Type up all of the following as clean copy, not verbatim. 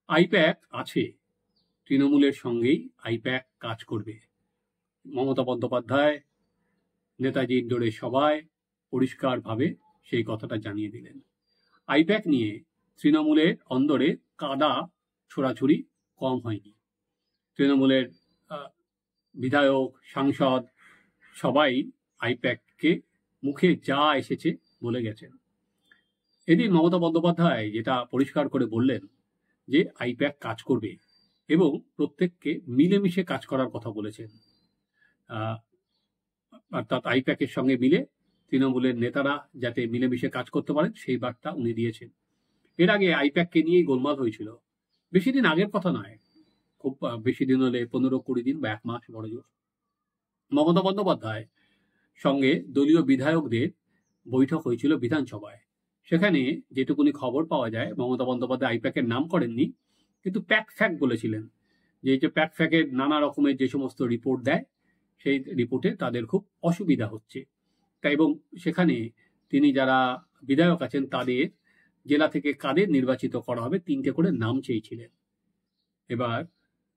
I-PAC আছে, তৃণমূলের সঙ্গেই আইপ্যাক কাজ করবে। মমতা বন্দ্যোপাধ্যায় নেতাজি ইন্ডোরের সভায় পরিষ্কারভাবে সেই কথাটা জানিয়ে দিলেন। আইপ্যাক নিয়ে তৃণমূলের অন্দরে কাদা ছোড়াছুড়ি কম হয়নি। তৃণমূলের বিধায়ক, সাংসদ সবাই আইপ্যাককে মুখে যা এসেছে বলে গেছেন। এদিন মমতা বন্দ্যোপাধ্যায় যেটা পরিষ্কার করে বললেন যে আইপ্যাক কাজ করবে এবং প্রত্যেককে মিলেমিশে কাজ করার কথা বলেছেন। অর্থাৎ আইপ্যাকের সঙ্গে মিলে তৃণমূলের নেতারা যাতে মিলেমিশে কাজ করতে পারেন সেই বার্তা উনি দিয়েছেন। এর আগে আইপ্যাককে নিয়েই গোলমাল হয়েছিল, বেশি দিন আগের কথা নয়, খুব বেশি দিন হলে 15-20 দিন বা 1 মাস বড় জোর। মমতা বন্দ্যোপাধ্যায় সঙ্গে দলীয় বিধায়কদের বৈঠক হয়েছিল বিধানসভায়। সেখানে যেটুকুনি খবর পাওয়া যায়, মমতা বন্দ্যোপাধ্যায় আইপ্যাকের নাম করেননি, কিন্তু প্যাক ফ্যাক বলেছিলেন যে এই যে প্যাক ফ্যাকের নানা রকমের যে সমস্ত রিপোর্ট দেয় সেই রিপোর্টে তাদের খুব অসুবিধা হচ্ছে তাই, এবং সেখানে তিনি যারা বিধায়ক আছেন তাদের জেলা থেকে কাদের নির্বাচিত করা হবে 3টে করে নাম চেয়েছিলেন। এবার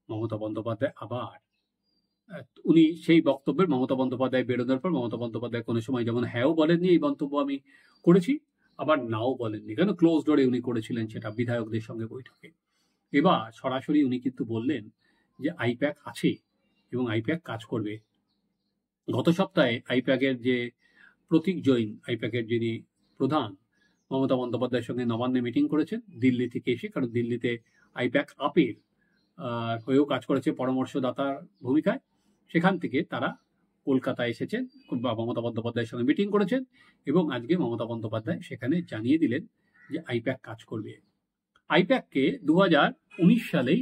মমতা বন্দ্যোপাধ্যায় আবার উনি সেই বক্তব্যের মমতা বন্দ্যোপাধ্যায় বেরোনোর পর মমতা বন্দ্যোপাধ্যায় কোনো সময় যেমন হ্যাঁও বলেননি এই মন্তব্য আমি করেছি, আবার নাও বলেননি, কেন ক্লোজ ডোরে উনি করেছিলেন সেটা বিধায়কদের সঙ্গে বৈঠকে। এবার সরাসরি উনি কিন্তু বললেন যে আইপ্যাক আছে এবং আইপ্যাক কাজ করবে। গত সপ্তাহে আইপ্যাকের যে প্রতীক জৈন, আইপ্যাকের যিনি প্রধান, মমতা বন্দ্যোপাধ্যায়ের সঙ্গে নবান্নে মিটিং করেছেন দিল্লি থেকে এসে, কারণ দিল্লিতে আইপ্যাক আপের হয়েও কাজ করেছে পরামর্শদাতার ভূমিকায়। সেখান থেকে তারা কলকাতায় এসেছেন বা মমতা বন্দ্যোপাধ্যায়ের সঙ্গে মিটিং করেছেন এবং আজকে মমতা বন্দ্যোপাধ্যায় সেখানে জানিয়ে দিলেন যে আইপ্যাক কাজ করবে। আইপ্যাককে 2019 সালেই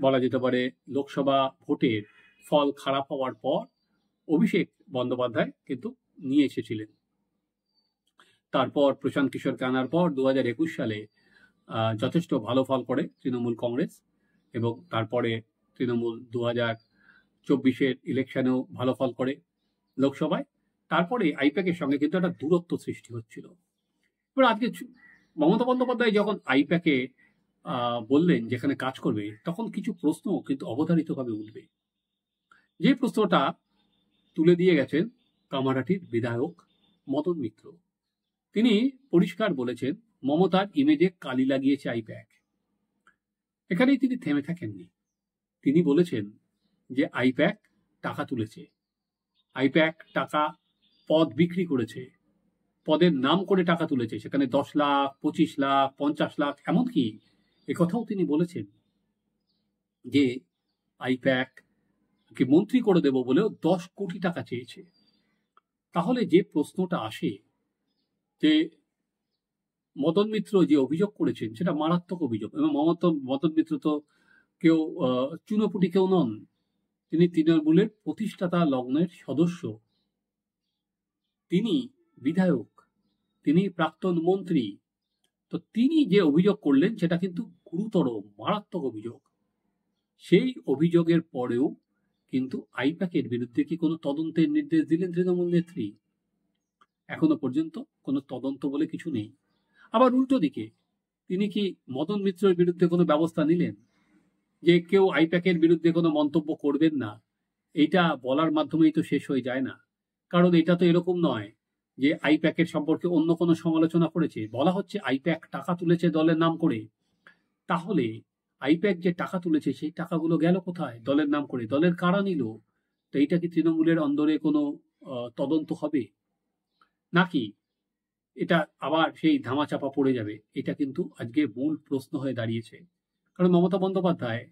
বলা যেতে পারে লোকসভা ভোটের ফল খারাপ হওয়ার পর অভিষেক বন্দ্যোপাধ্যায় কিন্তু নিয়ে এসেছিলেন। তারপর প্রশান্ত কিশোরকে আনার পর 2021 সালে যথেষ্ট ভালো ফল করে তৃণমূল কংগ্রেস, এবং তারপরে তৃণমূল 2024-এর ইলেকশনেও ভালো ফল করে লোকসভায়। তারপরে আইপ্যাকের সঙ্গে কিন্তু একটা দূরত্ব সৃষ্টি হচ্ছিল। এবার আজকে মমতা বন্দ্যোপাধ্যায় যখন আইপ্যাকে বললেন যেখানে কাজ করবে, তখন কিছু প্রশ্ন কিন্তু অবধারিতভাবে উঠবে। যে প্রশ্নটা তুলে দিয়ে গেছেন কামারহাটির বিধায়ক মদন মিত্র, তিনি পরিষ্কার বলেছেন মমতার ইমেজে কালি লাগিয়েছে আইপ্যাক। এখানেই তিনি থেমে থাকেননি, তিনি বলেছেন যে আইপ্যাক টাকা তুলেছে, আইপ্যাক টাকা পদ বিক্রি করেছে, পদের নাম করে টাকা তুলেছে, সেখানে 10 লাখ, 25 লাখ, 50 লাখ, এমনকি একথাও তিনি বলেছেন যে আইপ্যাককে মন্ত্রী করে দেব বলেও 10 কোটি টাকা চেয়েছে। তাহলে যে প্রশ্নটা আসে যে মদন মিত্র যে অভিযোগ করেছেন সেটা মারাত্মক অভিযোগ, এবং মদন মিত্র তো কেউ চুনোপুটি কেউ নন, তিনি তৃণমূলের প্রতিষ্ঠাতা লগ্নের সদস্য, তিনি বিধায়ক, তিনি প্রাক্তন মন্ত্রী। তো তিনি যে অভিযোগ করলেন সেটা কিন্তু গুরুতর মারাত্মক অভিযোগ। সেই অভিযোগের পরেও কিন্তু আইপ্যাকের বিরুদ্ধে কি কোনো তদন্তের নির্দেশ দিলেন তৃণমূল নেত্রী? এখনো পর্যন্ত কোনো তদন্ত বলে কিছু নেই। আবার উল্টো দিকে তিনি কি মদন মিত্রের বিরুদ্ধে কোনো ব্যবস্থা নিলেন যে কেউ আইপ্যাকের বিরুদ্ধে কোনো মন্তব্য করবেন না? এইটা বলার মাধ্যমেই তো শেষ হয়ে যায় না, কারণ এটা তো এরকম নয় যে আইপ্যাকের সম্পর্কে অন্য কোনো সমালোচনা করেছে। বলা হচ্ছে আইপ্যাক টাকা তুলেছে দলের নাম করে। তাহলে আইপ্যাক যে টাকা তুলেছে সেই টাকাগুলো গেল কোথায়? দলের নাম করে, দলের কারা নিল? তো এইটা কি তৃণমূলের অন্দরে কোনো তদন্ত হবে নাকি এটা আবার সেই ধামাচাপা পড়ে যাবে? এটা কিন্তু আজকে মূল প্রশ্ন হয়ে দাঁড়িয়েছে। কারণ মমতা বন্দ্যোপাধ্যায়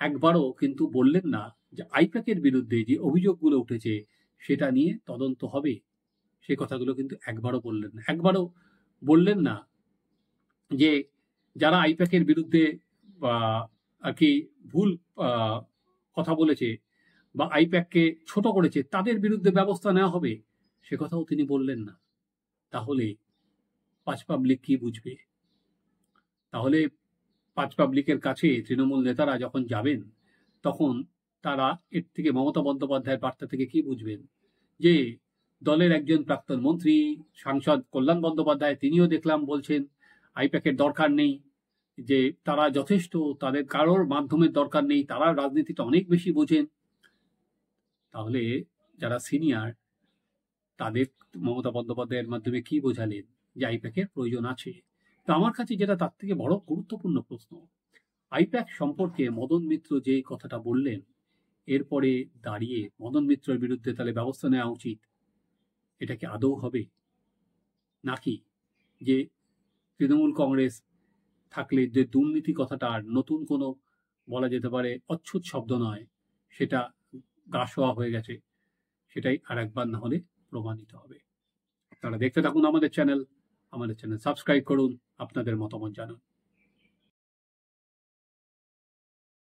একবারও কিন্তু বললেন না যে আইপ্যাকের বিরুদ্ধে যে অভিযোগগুলো উঠেছে সেটা নিয়ে তদন্ত হবে, সেই কথাগুলো কিন্তু একবারও বললেন না। একবারও বললেন না যে যারা আইপ্যাকের বিরুদ্ধে আর কি ভুল কথা বলেছে বা আইপ্যাককে ছোট করেছে তাদের বিরুদ্ধে ব্যবস্থা নেওয়া হবে, সে কথাও তিনি বললেন না। তাহলে পাঁচ পাবলিক কি বুঝবে? তাহলে পাঁচ পাবলিকের কাছে তৃণমূল নেতারা যখন যাবেন তখন তারা এর থেকে মমতা বন্দ্যোপাধ্যায়ের বার্তা থেকে কি বুঝবেন? যে দলের একজন প্রাক্তন মন্ত্রী, সাংসদ কল্যাণ বন্দ্যোপাধ্যায়, তিনিও দেখলাম বলছেন আইপ্যাকের দরকার নেই, যে তারা যথেষ্ট, তাদের কারোর মাধ্যমের দরকার নেই, তারা রাজনীতিটা অনেক বেশি বোঝেন, তাহলে যারা সিনিয়র তাদের মমতা বন্দ্যোপাধ্যায়ের মাধ্যমে কি বোঝালেন যে আইপ্যাকের প্রয়োজন আছে? তো আমার কাছে যেটা তার থেকে বড় গুরুত্বপূর্ণ প্রশ্ন, আইপ্যাক সম্পর্কে মদন মিত্র যে কথাটা বললেন, এরপরে দাঁড়িয়ে মদন মিত্রের বিরুদ্ধে তাহলে ব্যবস্থা নেওয়া উচিত, এটা কি আদৌ হবে? নাকি যে তৃণমূল কংগ্রেস থাকলে যে দুর্নীতি কথাটা আর নতুন কোনো বলা যেতে পারে অচ্ছুত শব্দ নয়, সেটা গা শোয়া হয়ে গেছে, সেটাই আর একবার না হলে প্রমাণিত হবে। আপনারা দেখতে থাকুন আমাদের চ্যানেল সাবস্ক্রাইব করুন, আপনাদের মতামত জানান।